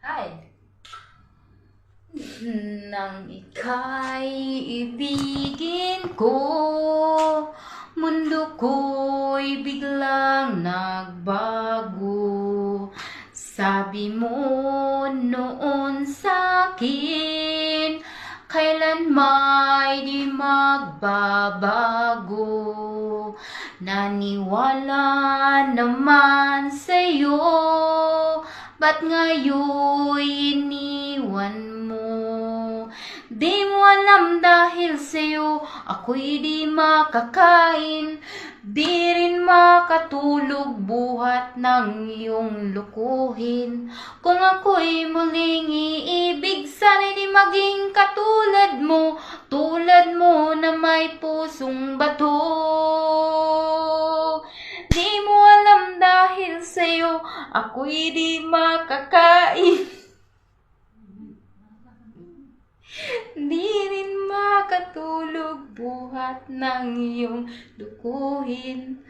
Hi! Nang ika'y ibigin ko, mundo ko'y biglang nagbago. Sabi mo noon sa'kin, kailan may di magbabago. Naniwala naman sa'yo, ba't ngayon'y iniwan mo? Di mo alam dahil sa'yo ako'y di makakain, di rin makatulog buhat ng iyong lukuhin. Kung ako'y muling iibig, sana'y di maging katulad mo na may pusong bato. Di mo alam dahil sa'yo ako'y di makakain, di rin makatulog buhat ng iyong lukuhin.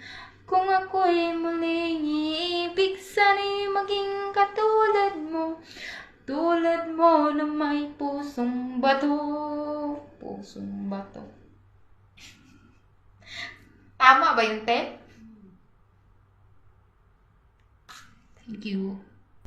Kung ako'y muling iibig, sana'y maging katulad mo na may pusong bato. Pusong bato. Tama ba yun, te? Thank you.